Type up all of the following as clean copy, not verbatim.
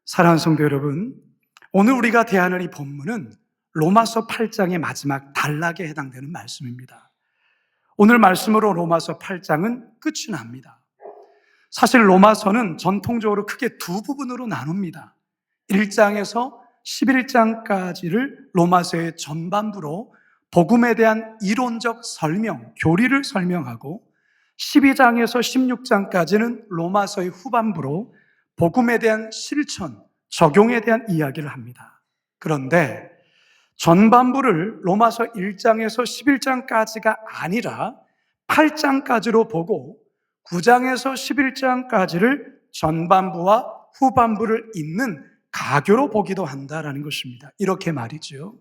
사랑하는 성도 여러분, 오늘 우리가 대하는 이 본문은 로마서 8장의 마지막 단락에 해당되는 말씀입니다. 오늘 말씀으로 로마서 8장은 끝이 납니다. 사실 로마서는 전통적으로 크게 두 부분으로 나눕니다. 1장에서 11장까지를 로마서의 전반부로 복음에 대한 이론적 설명, 교리를 설명하고 12장에서 16장까지는 로마서의 후반부로 복음에 대한 실천, 적용에 대한 이야기를 합니다. 그런데 전반부를 로마서 1장에서 11장까지가 아니라 8장까지로 보고 9장에서 11장까지를 전반부와 후반부를 잇는 가교로 보기도 한다라는 것입니다. 이렇게 말이죠.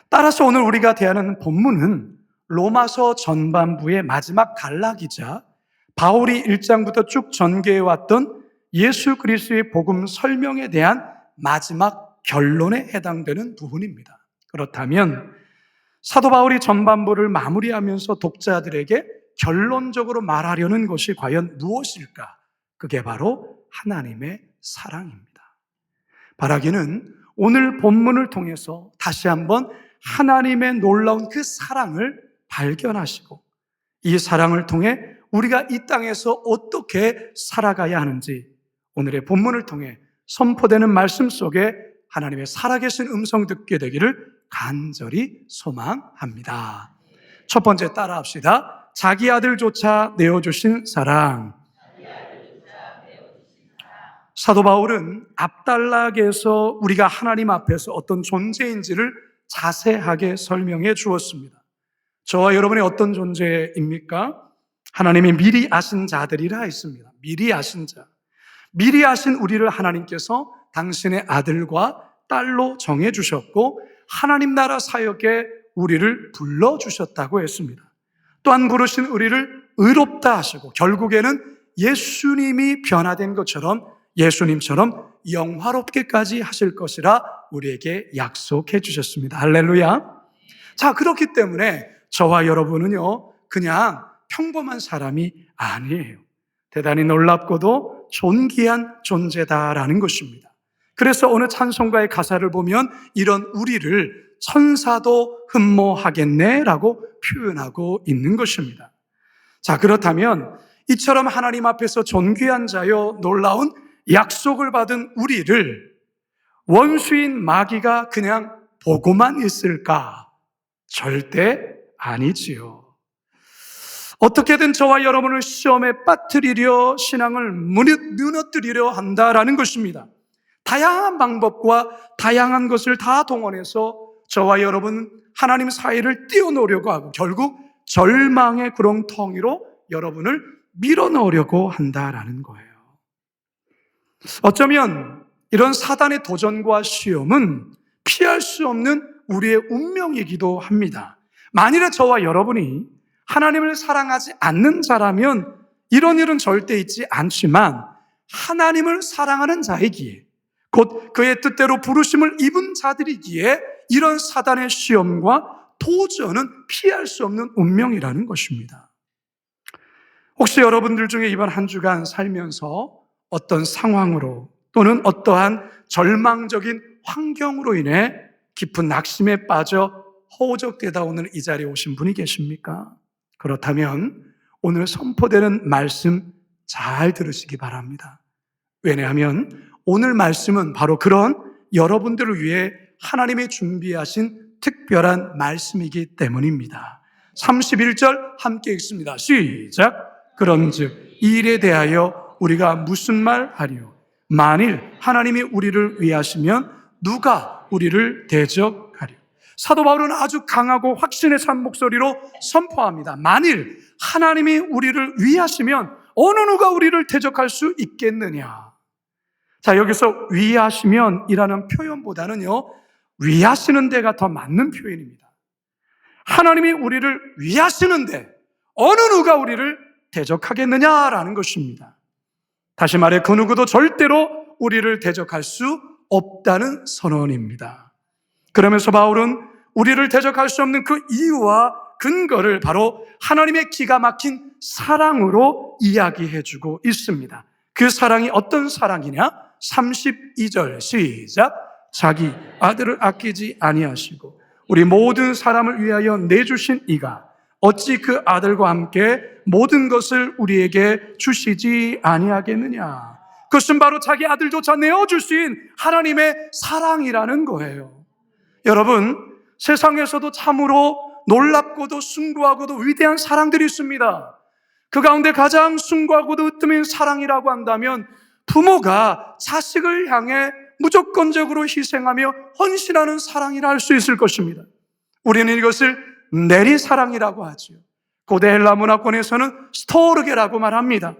따라서 오늘 우리가 대하는 본문은 로마서 전반부의 마지막 단락이자 바울이 1장부터 쭉 전개해왔던 예수 그리스도의 복음 설명에 대한 마지막 결론에 해당되는 부분입니다. 그렇다면 사도 바울이 전반부를 마무리하면서 독자들에게 결론적으로 말하려는 것이 과연 무엇일까? 그게 바로 하나님의 사랑입니다. 바라기는 오늘 본문을 통해서 다시 한번 하나님의 놀라운 그 사랑을 발견하시고 이 사랑을 통해 우리가 이 땅에서 어떻게 살아가야 하는지 오늘의 본문을 통해 선포되는 말씀 속에 하나님의 살아계신 음성 듣게 되기를 간절히 소망합니다. 첫 번째 따라합시다. 자기 아들조차 내어주신 사랑. 사도 바울은 앞단락에서 우리가 하나님 앞에서 어떤 존재인지를 자세하게 설명해 주었습니다. 저와 여러분이 어떤 존재입니까? 하나님이 미리 아신 자들이라 했습니다. 미리 아신 자. 미리 아신 우리를 하나님께서 당신의 아들과 딸로 정해주셨고 하나님 나라 사역에 우리를 불러주셨다고 했습니다. 또한 부르신 우리를 의롭다 하시고 결국에는 예수님이 변화된 것처럼 예수님처럼 영화롭게까지 하실 것이라 우리에게 약속해 주셨습니다. 할렐루야. 자, 그렇기 때문에 저와 여러분은요 그냥 평범한 사람이 아니에요. 대단히 놀랍고도 존귀한 존재다라는 것입니다. 그래서 어느 찬송가의 가사를 보면 이런 우리를 천사도 흠모하겠네라고 표현하고 있는 것입니다. 자, 그렇다면 이처럼 하나님 앞에서 존귀한 자여 놀라운 약속을 받은 우리를 원수인 마귀가 그냥 보고만 있을까? 절대 아니지요. 어떻게든 저와 여러분을 시험에 빠뜨리려 신앙을 무너뜨리려 한다라는 것입니다. 다양한 방법과 다양한 것을 다 동원해서 저와 여러분 하나님 사이를 띄워놓으려고 하고 결국 절망의 구렁텅이로 여러분을 밀어넣으려고 한다라는 거예요. 어쩌면 이런 사단의 도전과 시험은 피할 수 없는 우리의 운명이기도 합니다. 만일에 저와 여러분이 하나님을 사랑하지 않는 자라면 이런 일은 절대 있지 않지만 하나님을 사랑하는 자이기에 곧 그의 뜻대로 부르심을 입은 자들이기에 이런 사단의 시험과 도전은 피할 수 없는 운명이라는 것입니다. 혹시 여러분들 중에 이번 한 주간 살면서 어떤 상황으로 또는 어떠한 절망적인 환경으로 인해 깊은 낙심에 빠져 허우적대다 오늘 이 자리에 오신 분이 계십니까? 그렇다면 오늘 선포되는 말씀 잘 들으시기 바랍니다. 왜냐하면 오늘 말씀은 바로 그런 여러분들을 위해 하나님이 준비하신 특별한 말씀이기 때문입니다. 31절 함께 읽습니다. 시작. 그런즉 이 일에 대하여 우리가 무슨 말 하리요? 만일 하나님이 우리를 위하시면 누가 우리를 대적하리요? 사도 바울은 아주 강하고 확신에 찬 목소리로 선포합니다. 만일 하나님이 우리를 위하시면 어느 누가 우리를 대적할 수 있겠느냐? 자, 여기서 위하시면 이라는 표현보다는요 위하시는 데가 더 맞는 표현입니다. 하나님이 우리를 위하시는데 어느 누가 우리를 대적하겠느냐라는 것입니다. 다시 말해 그 누구도 절대로 우리를 대적할 수 없다는 선언입니다. 그러면서 바울은 우리를 대적할 수 없는 그 이유와 근거를 바로 하나님의 기가 막힌 사랑으로 이야기해주고 있습니다. 그 사랑이 어떤 사랑이냐? 32절 시작. 자기 아들을 아끼지 아니하시고 우리 모든 사람을 위하여 내주신 이가 어찌 그 아들과 함께 모든 것을 우리에게 주시지 아니하겠느냐. 그것은 바로 자기 아들조차 내어주신 하나님의 사랑이라는 거예요. 여러분, 세상에서도 참으로 놀랍고도 숭고하고도 위대한 사랑들이 있습니다. 그 가운데 가장 숭고하고도 으뜸인 사랑이라고 한다면 부모가 자식을 향해 무조건적으로 희생하며 헌신하는 사랑이라 할 수 있을 것입니다. 우리는 이것을 내리사랑이라고 하죠. 고대 헬라 문화권에서는 스토르게라고 말합니다.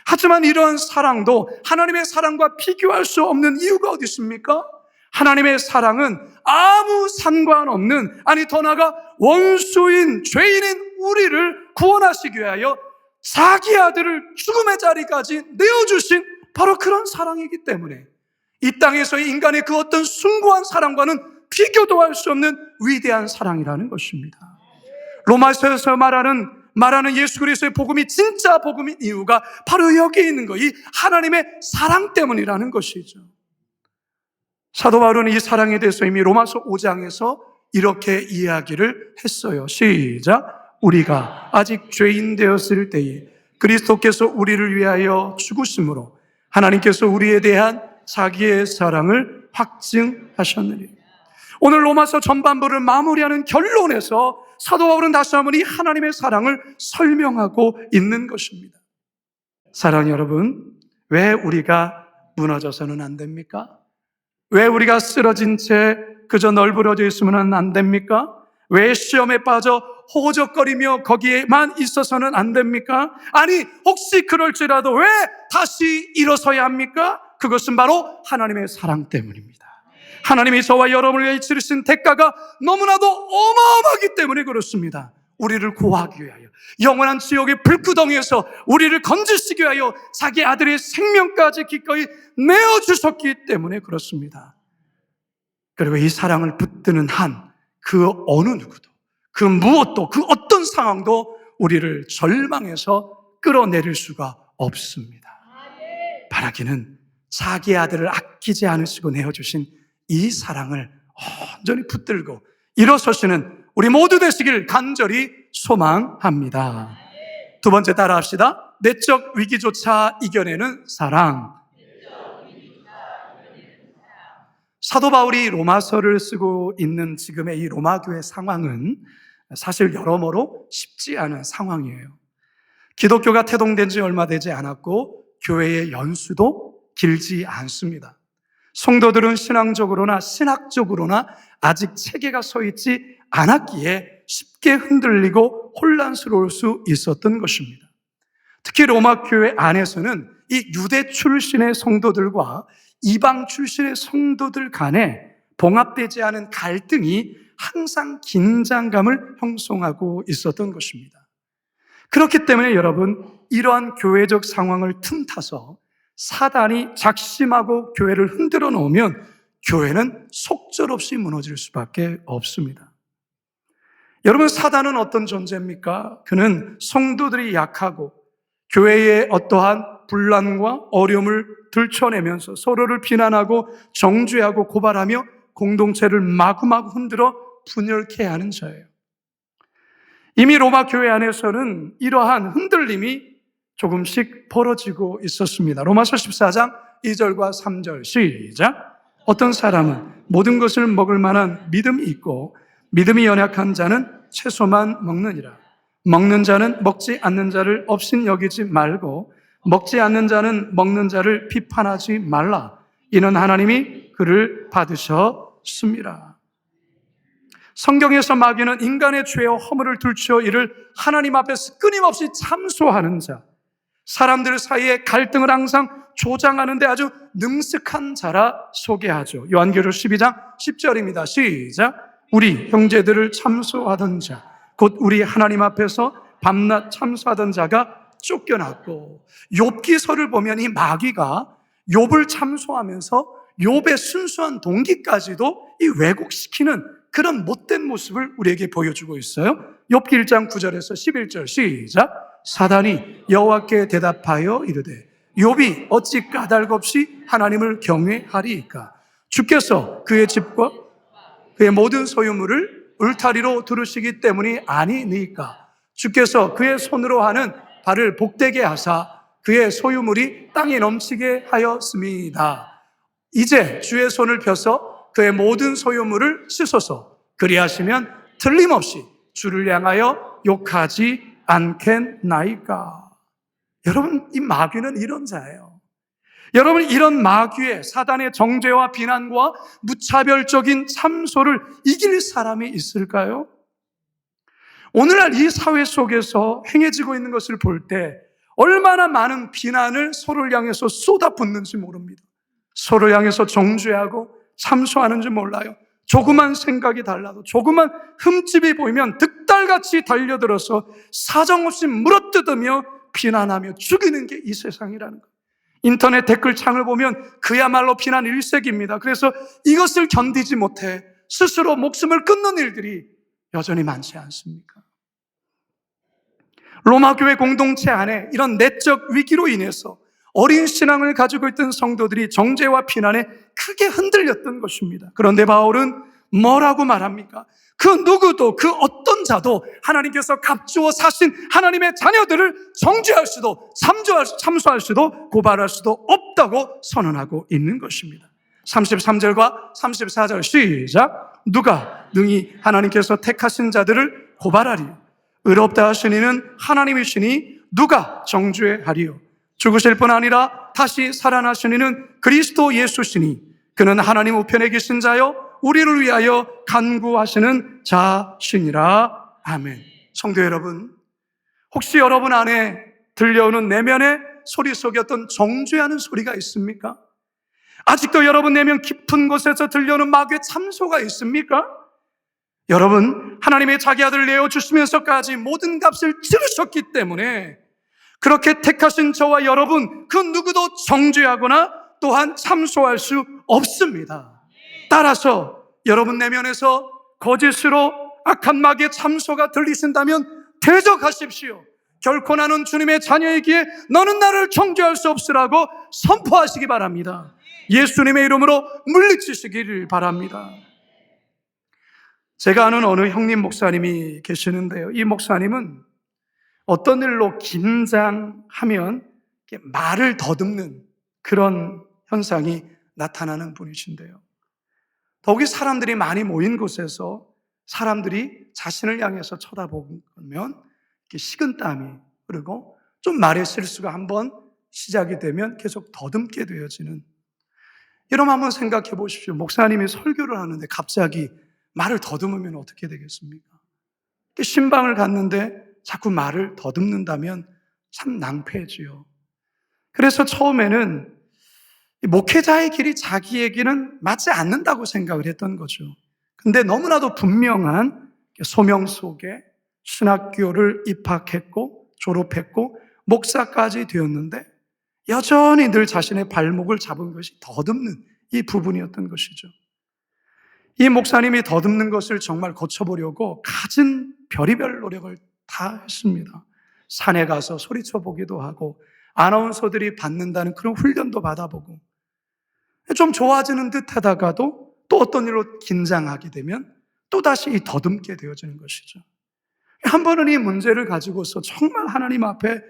하지만 이런 사랑도 하나님의 사랑과 비교할 수 없는 이유가 어디 있습니까? 하나님의 사랑은 아무 상관없는, 아니 더 나아가 원수인 죄인인 우리를 구원하시기 위하여 자기 아들을 죽음의 자리까지 내어주신 바로 그런 사랑이기 때문에 이 땅에서의 인간의 그 어떤 숭고한 사랑과는 비교도 할 수 없는 위대한 사랑이라는 것입니다. 로마서에서 말하는 예수 그리스도의 복음이 진짜 복음인 이유가 바로 여기에 있는 거, 이 하나님의 사랑 때문이라는 것이죠. 사도 바울은 이 사랑에 대해서 이미 로마서 5장에서 이렇게 이야기를 했어요. 시작. 우리가 아직 죄인 되었을 때에 그리스도께서 우리를 위하여 죽으심으로 하나님께서 우리에 대한 자기의 사랑을 확증하셨느니. 오늘 로마서 전반부를 마무리하는 결론에서 사도 바울은 다시 한번 이 하나님의 사랑을 설명하고 있는 것입니다. 사랑 여러분, 왜 우리가 무너져서는 안 됩니까? 왜 우리가 쓰러진 채 그저 널브러져 있으면 안 됩니까? 왜 시험에 빠져 호적거리며 거기에만 있어서는 안 됩니까? 아니, 혹시 그럴지라도 왜 다시 일어서야 합니까? 그것은 바로 하나님의 사랑 때문입니다. 하나님이 저와 여러분을 위해 치르신 대가가 너무나도 어마어마하기 때문에 그렇습니다. 우리를 구하기 위하여, 영원한 지옥의 불구덩이에서 우리를 건지시기 위하여 자기 아들의 생명까지 기꺼이 내어주셨기 때문에 그렇습니다. 그리고 이 사랑을 붙드는 한 그 어느 누구도, 그 무엇도, 그 어떤 상황도 우리를 절망에서 끌어내릴 수가 없습니다. 바라기는 자기 아들을 아끼지 않으시고 내어주신 이 사랑을 온전히 붙들고 일어서시는 우리 모두 되시길 간절히 소망합니다. 두 번째 따라합시다. 내적 위기조차 이겨내는 사랑. 사도 바울이 로마서를 쓰고 있는 지금의 이 로마 교회 상황은 사실 여러모로 쉽지 않은 상황이에요. 기독교가 태동된 지 얼마 되지 않았고 교회의 연수도 길지 않습니다. 성도들은 신앙적으로나 신학적으로나 아직 체계가 서 있지 않았기에 쉽게 흔들리고 혼란스러울 수 있었던 것입니다. 특히 로마 교회 안에서는 이 유대 출신의 성도들과 이방 출신의 성도들 간에 봉합되지 않은 갈등이 항상 긴장감을 형성하고 있었던 것입니다. 그렇기 때문에 여러분, 이러한 교회적 상황을 틈타서 사단이 작심하고 교회를 흔들어 놓으면 교회는 속절없이 무너질 수밖에 없습니다. 여러분, 사단은 어떤 존재입니까? 그는 성도들이 약하고 교회의 어떠한 분란과 어려움을 들춰내면서 서로를 비난하고 정죄하고 고발하며 공동체를 마구마구 흔들어 분열케 하는 자예요. 이미 로마 교회 안에서는 이러한 흔들림이 조금씩 벌어지고 있었습니다. 로마서 14장 2절과 3절 시작. 어떤 사람은 모든 것을 먹을 만한 믿음이 있고 믿음이 연약한 자는 채소만 먹느니라. 먹는 자는 먹지 않는 자를 업신 여기지 말고 먹지 않는 자는 먹는 자를 비판하지 말라. 이는 하나님이 그를 받으셨습니다. 성경에서 마귀는 인간의 죄와 허물을 들추어 이를 하나님 앞에서 끊임없이 참소하는 자, 사람들 사이에 갈등을 항상 조장하는 데 아주 능숙한 자라 소개하죠. 요한계시록 12장 10절입니다. 시작. 우리 형제들을 참소하던 자, 곧 우리 하나님 앞에서 밤낮 참소하던 자가 쫓겨났고, 욥기서를 보면 이 마귀가 욥을 참소하면서 욥의 순수한 동기까지도 이 왜곡시키는 그런 못된 모습을 우리에게 보여주고 있어요. 욥기 1장 9절에서 11절 시작. 사단이 여호와께 대답하여 이르되 욥이 어찌 까닭없이 하나님을 경외하리이까? 주께서 그의 집과 그의 모든 소유물을 울타리로 두르시기 때문이 아니니까? 주께서 그의 손으로 하는 발을 복되게 하사 그의 소유물이 땅에 넘치게 하였습니다. 이제 주의 손을 펴서 그의 모든 소유물을 씻어서 그리하시면 틀림없이 주를 향하여 욕하지 않겠나이까? 여러분, 이 마귀는 이런 자예요. 여러분, 이런 마귀의 사단의 정죄와 비난과 무차별적인 참소를 이길 사람이 있을까요? 오늘날 이 사회 속에서 행해지고 있는 것을 볼 때 얼마나 많은 비난을 서로를 향해서 쏟아붓는지 모릅니다. 서로를 향해서 정죄하고 참소하는지 몰라요. 조그만 생각이 달라도, 조그만 흠집이 보이면 득달같이 달려들어서 사정없이 물어뜯으며 비난하며 죽이는 게 이 세상이라는 거예요. 인터넷 댓글창을 보면 그야말로 비난 일색입니다. 그래서 이것을 견디지 못해 스스로 목숨을 끊는 일들이 여전히 많지 않습니까? 로마 교회 공동체 안에 이런 내적 위기로 인해서 어린 신앙을 가지고 있던 성도들이 정죄와 비난에 크게 흔들렸던 것입니다. 그런데 바울은 뭐라고 말합니까? 그 누구도, 그 어떤 자도 하나님께서 값주어 사신 하나님의 자녀들을 정죄할 수도, 참소할 수도, 고발할 수도 없다고 선언하고 있는 것입니다. 33절과 34절 시작. 누가 능히 하나님께서 택하신 자들을 고발하리요? 의롭다 하시니는 하나님이시니 누가 정죄하리요? 죽으실 뿐 아니라 다시 살아나시니는 그리스도 예수시니 그는 하나님 우편에 계신 자요 우리를 위하여 간구하시는 자시니라. 아멘. 성도 여러분, 혹시 여러분 안에 들려오는 내면의 소리 속에 어떤 정죄하는 소리가 있습니까? 아직도 여러분 내면 깊은 곳에서 들려오는 마귀의 참소가 있습니까? 여러분, 하나님의 자기 아들을 내어주시면서까지 모든 값을 치르셨기 때문에 그렇게 택하신 저와 여러분, 그 누구도 정죄하거나 또한 참소할 수 없습니다. 따라서 여러분 내면에서 거짓으로 악한 마귀의 참소가 들리신다면 대적하십시오. 결코 나는 주님의 자녀이기에 너는 나를 정죄할 수 없으라고 선포하시기 바랍니다. 예수님의 이름으로 물리치시기를 바랍니다. 제가 아는 어느 형님 목사님이 계시는데요. 이 목사님은 어떤 일로 긴장하면 말을 더듬는 그런 현상이 나타나는 분이신데요. 더욱이 사람들이 많이 모인 곳에서 사람들이 자신을 향해서 쳐다보면 이렇게 식은땀이 흐르고 좀 말의 실수가 한번 시작이 되면 계속 더듬게 되어지는. 여러분 한번 생각해 보십시오. 목사님이 설교를 하는데 갑자기 말을 더듬으면 어떻게 되겠습니까? 신방을 갔는데 자꾸 말을 더듬는다면 참 낭패지요. 그래서 처음에는 목회자의 길이 자기에게는 맞지 않는다고 생각을 했던 거죠. 근데 너무나도 분명한 소명 속에 신학교를 입학했고 졸업했고 목사까지 되었는데 여전히 늘 자신의 발목을 잡은 것이 더듬는 이 부분이었던 것이죠. 이 목사님이 더듬는 것을 정말 고쳐보려고 갖은 별의별 노력을 다 했습니다. 산에 가서 소리쳐 보기도 하고 아나운서들이 받는다는 그런 훈련도 받아보고 좀 좋아지는 듯 하다가도 또 어떤 일로 긴장하게 되면 또다시 이 더듬게 되어지는 것이죠. 한 번은 이 문제를 가지고서 정말 하나님 앞에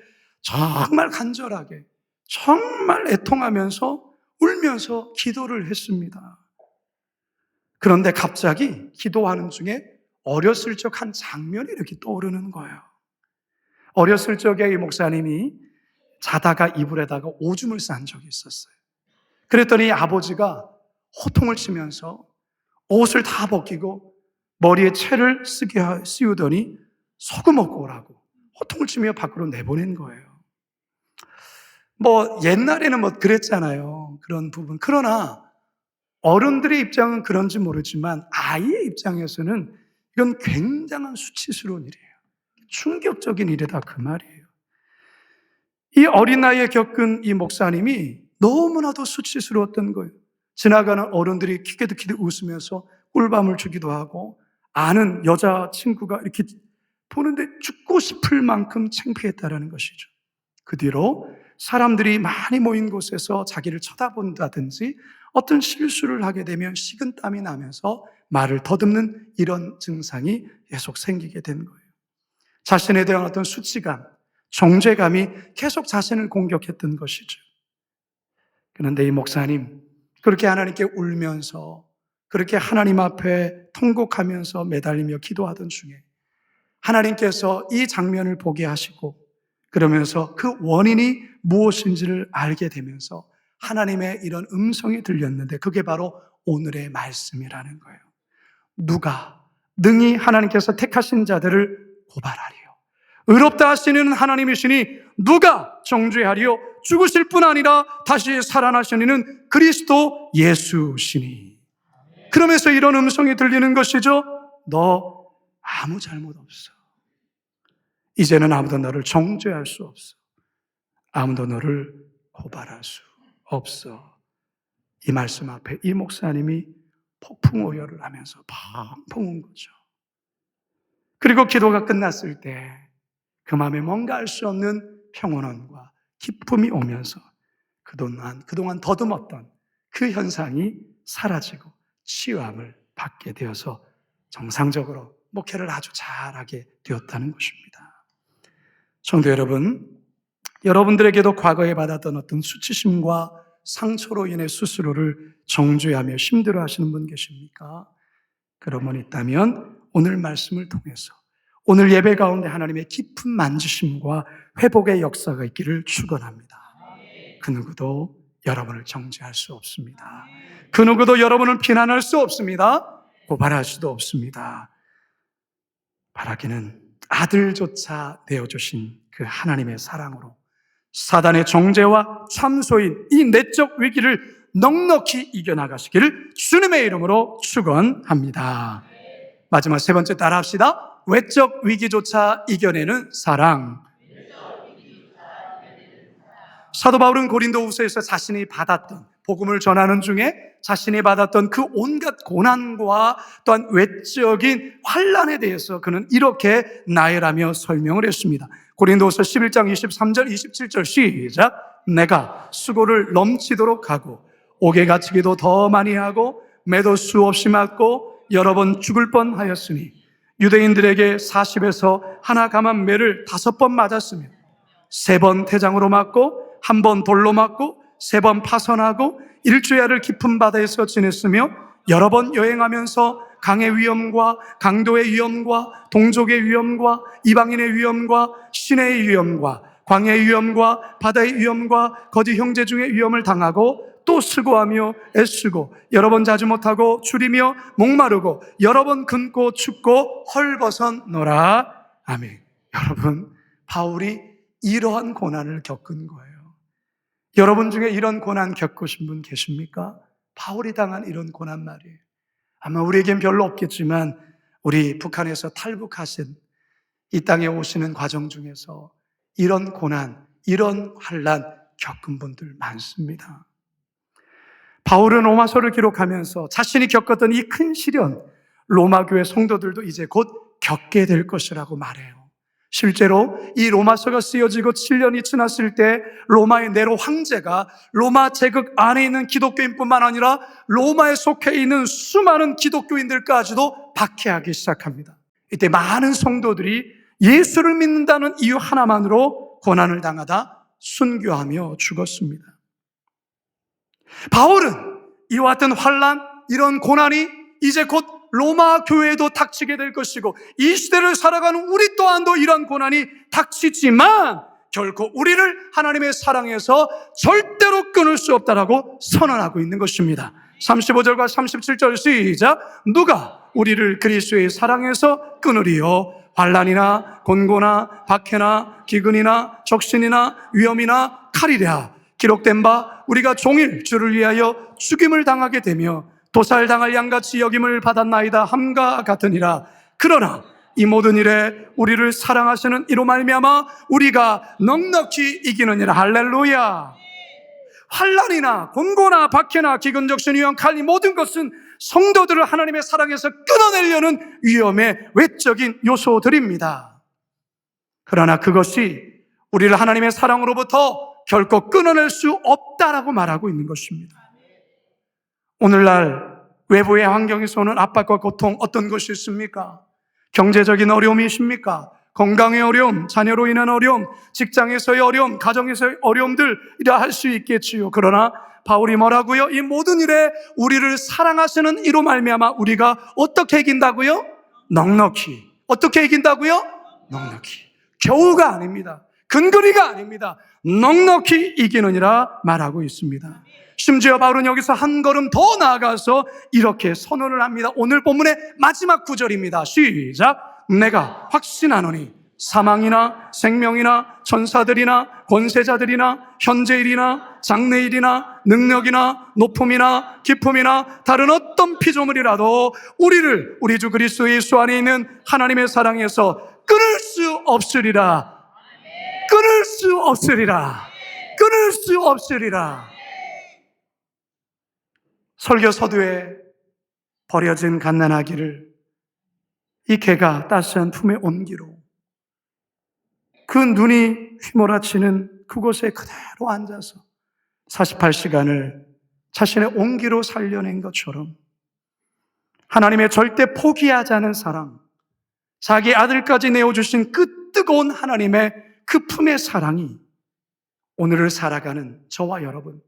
정말 간절하게 정말 애통하면서 울면서 기도를 했습니다. 그런데 갑자기 기도하는 중에 어렸을 적 한 장면이 이렇게 떠오르는 거예요. 어렸을 적에 이 목사님이 자다가 이불에다가 오줌을 싼 적이 있었어요. 그랬더니 아버지가 호통을 치면서 옷을 다 벗기고 머리에 채를 씌우더니 소금 먹고 오라고 호통을 치며 밖으로 내보낸 거예요. 옛날에는 그랬잖아요. 그런 부분. 그러나 어른들의 입장은 그런지 모르지만 아이의 입장에서는 이건 굉장한 수치스러운 일이에요. 충격적인 일이다 그 말이에요. 이 어린 나이에 겪은 이 목사님이 너무나도 수치스러웠던 거예요. 지나가는 어른들이 키득키득 웃으면서 꿀밤을 주기도 하고 아는 여자친구가 이렇게 보는데 죽고 싶을 만큼 창피했다라는 것이죠. 그 뒤로 사람들이 많이 모인 곳에서 자기를 쳐다본다든지 어떤 실수를 하게 되면 식은땀이 나면서 말을 더듬는 이런 증상이 계속 생기게 된 거예요. 자신에 대한 어떤 수치감, 정죄감이 계속 자신을 공격했던 것이죠. 그런데 이 목사님, 그렇게 하나님께 울면서, 그렇게 하나님 앞에 통곡하면서 매달리며 기도하던 중에 하나님께서 이 장면을 보게 하시고, 그러면서 그 원인이 무엇인지를 알게 되면서 하나님의 이런 음성이 들렸는데, 그게 바로 오늘의 말씀이라는 거예요. 누가 능히 하나님께서 택하신 자들을 고발하리요? 의롭다 하시는 하나님이시니 누가 정죄하리요? 죽으실 뿐 아니라 다시 살아나시는 그리스도 예수시니. 그러면서 이런 음성이 들리는 것이죠. 너 아무 잘못 없어. 이제는 아무도 너를 정죄할 수 없어. 아무도 너를 고발할 수 없어. 이 말씀 앞에 이 목사님이 폭풍오열을 하면서 펑펑 운 거죠. 그리고 기도가 끝났을 때 그 마음에 뭔가 알 수 없는 평온함과 기쁨이 오면서 그동안 더듬었던 그 현상이 사라지고 치유함을 받게 되어서 정상적으로 목회를 아주 잘하게 되었다는 것입니다. 성도 여러분, 여러분들에게도 과거에 받았던 어떤 수치심과 상처로 인해 스스로를 정죄하며 힘들어하시는 분 계십니까? 그런 분 있다면 오늘 말씀을 통해서 오늘 예배 가운데 하나님의 깊은 만지심과 회복의 역사가 있기를 축원합니다. 그 누구도 여러분을 정죄할 수 없습니다. 그 누구도 여러분을 비난할 수 없습니다. 고발할 수도 없습니다. 바라기는 아들조차 내어주신 그 하나님의 사랑으로 사단의 정죄와 참소인 이 내적 위기를 넉넉히 이겨나가시기를 주님의 이름으로 축원합니다. 마지막 세 번째 따라합시다. 외적 위기조차 이겨내는 사랑. 사도 바울은 고린도후서에서 자신이 받았던, 복음을 전하는 중에 자신이 받았던 그 온갖 고난과 또한 외적인 환난에 대해서 그는 이렇게 나열하며 설명을 했습니다. 고린도후서 11장 23절 27절 시작. 내가 수고를 넘치도록 하고 옥에 갇히기도 더 많이 하고 매도 수없이 맞고 여러 번 죽을 뻔하였으니 유대인들에게 40에서 하나 감한 매를 5번 맞았으며 3번 태장으로 맞고 1번 돌로 맞고 3번 파선하고 일주야를 깊은 바다에서 지냈으며 여러 번 여행하면서 강의 위험과 강도의 위험과 동족의 위험과 이방인의 위험과 시내의 위험과 광야의 위험과 바다의 위험과 거짓 형제 중의 위험을 당하고 또 수고하며 애쓰고 여러 번 자지 못하고 줄이며 목마르고 여러 번 굶고 춥고 헐벗었노라. 아멘. 여러분, 바울이 이러한 고난을 겪은 거예요. 여러분 중에 이런 고난 겪으신 분 계십니까? 바울이 당한 이런 고난 말이에요. 아마 우리에겐 별로 없겠지만 우리 북한에서 탈북하신 이 땅에 오시는 과정 중에서 이런 고난, 이런 환난 겪은 분들 많습니다. 바울은 로마서를 기록하면서 자신이 겪었던 이 큰 시련, 로마 교회 성도들도 이제 곧 겪게 될 것이라고 말해요. 실제로 이 로마서가 쓰여지고 7년이 지났을 때 로마의 네로 황제가 로마 제국 안에 있는 기독교인뿐만 아니라 로마에 속해 있는 수많은 기독교인들까지도 박해하기 시작합니다. 이때 많은 성도들이 예수를 믿는다는 이유 하나만으로 고난을 당하다 순교하며 죽었습니다. 바울은 이와 같은 환난, 이런 고난이 이제 곧 로마 교회에도 닥치게 될 것이고 이 시대를 살아가는 우리 또한도 이런 고난이 닥치지만 결코 우리를 하나님의 사랑에서 절대로 끊을 수 없다라고 선언하고 있는 것입니다. 35절과 37절 시작. 누가 우리를 그리스도의 사랑에서 끊으리요? 환난이나 곤고나 박해나 기근이나 적신이나 위험이나 칼이랴. 기록된 바 우리가 종일 주를 위하여 죽임을 당하게 되며 도살당할 양같이 여김을 받았나이다 함과 같으니라. 그러나 이 모든 일에 우리를 사랑하시는 이로 말미암아 우리가 넉넉히 이기느니라. 할렐루야. 환난이나 곤고나 박해나 기근 적신 위험 칼 이 모든 것은 성도들을 하나님의 사랑에서 끊어내려는 위험의 외적인 요소들입니다. 그러나 그것이 우리를 하나님의 사랑으로부터 결코 끊어낼 수 없다라고 말하고 있는 것입니다. 오늘날 외부의 환경에서 오는 압박과 고통 어떤 것이 있습니까? 경제적인 어려움이 있습니까? 건강의 어려움, 자녀로 인한 어려움, 직장에서의 어려움, 가정에서의 어려움들이라 할 수 있겠지요. 그러나 바울이 뭐라고요? 이 모든 일에 우리를 사랑하시는 이로 말미암아 우리가 어떻게 이긴다고요? 넉넉히. 어떻게 이긴다고요? 넉넉히. 겨우가 아닙니다. 근거리가 아닙니다. 넉넉히 이기느니라 말하고 있습니다. 심지어 바울은 여기서 한 걸음 더 나아가서 이렇게 선언을 합니다. 오늘 본문의 마지막 구절입니다. 시작. 내가 확신하노니 사망이나 생명이나 천사들이나 권세자들이나 현재일이나 장래일이나 능력이나 높음이나 깊음이나 다른 어떤 피조물이라도 우리를 우리 주 그리스도 예수 안에 있는 하나님의 사랑에서 끊을 수 없으리라. 끊을 수 없으리라. 끊을 수 없으리라. 설교 서두에 버려진 갓난아기를 이 개가 따스한 품에 옮기로 그 눈이 휘몰아치는 그곳에 그대로 앉아서 48시간을 자신의 온기로 살려낸 것처럼 하나님의 절대 포기하지 않은 사랑, 자기 아들까지 내어주신 그 뜨거운 하나님의 그 품의 사랑이 오늘을 살아가는 저와 여러분,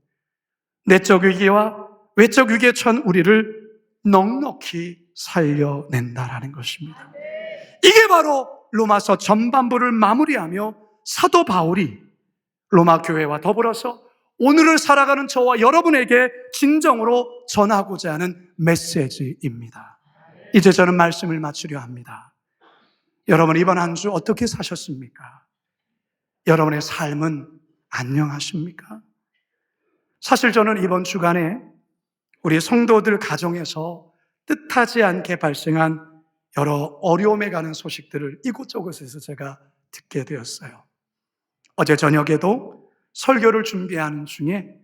내적 위기와 외적 위기에 처한 우리를 넉넉히 살려낸다라는 것입니다. 이게 바로 로마서 전반부를 마무리하며 사도 바울이 로마 교회와 더불어서 오늘을 살아가는 저와 여러분에게 진정으로 전하고자 하는 메시지입니다. 이제 저는 말씀을 마치려 합니다. 여러분, 이번 한 주 어떻게 사셨습니까? 여러분의 삶은 안녕하십니까? 사실 저는 이번 주간에 우리 성도들 가정에서 뜻하지 않게 발생한 여러 어려움에 관한 소식들을 이곳저곳에서 제가 듣게 되었어요. 어제 저녁에도 설교를 준비하는 중에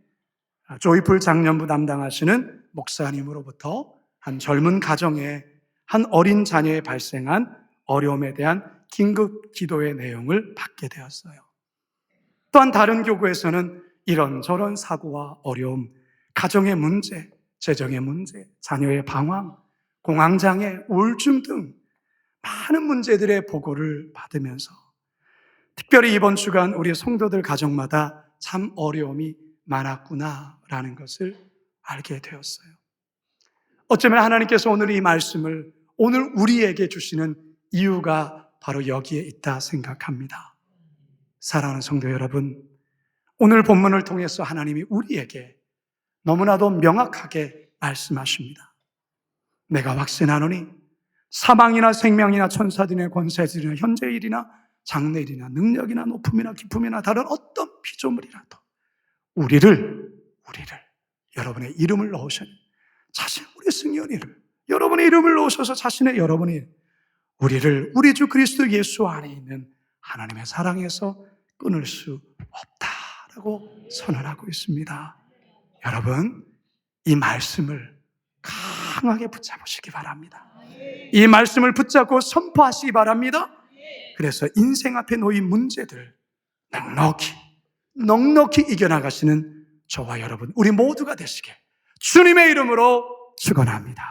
조이풀 장년부 담당하시는 목사님으로부터 한 젊은 가정에 한 어린 자녀에 발생한 어려움에 대한 긴급 기도의 내용을 받게 되었어요. 또한 다른 교구에서는 이런저런 사고와 어려움, 가정의 문제, 재정의 문제, 자녀의 방황, 공황장애, 우울증 등 많은 문제들의 보고를 받으면서 특별히 이번 주간 우리 성도들 가정마다 참 어려움이 많았구나라는 것을 알게 되었어요. 어쩌면 하나님께서 오늘 이 말씀을 오늘 우리에게 주시는 이유가 바로 여기에 있다 생각합니다. 사랑하는 성도 여러분, 오늘 본문을 통해서 하나님이 우리에게 너무나도 명확하게 말씀하십니다. 내가 확신하노니 사망이나 생명이나 천사들이나 권세들이나 현재일이나 장래일이나 능력이나 높음이나 깊음이나 다른 어떤 피조물이라도 우리를 여러분의 이름을 넣으셔 자신 우리 승연이를 여러분의 이름을 넣으셔서 자신의 여러분이 우리를 우리 주 그리스도 예수 안에 있는 하나님의 사랑에서 끊을 수 없다라고 선언하고 있습니다. 여러분, 이 말씀을 강하게 붙잡으시기 바랍니다. 이 말씀을 붙잡고 선포하시기 바랍니다. 그래서 인생 앞에 놓인 문제들 넉넉히 이겨나가시는 저와 여러분, 우리 모두가 되시게 주님의 이름으로 축원합니다.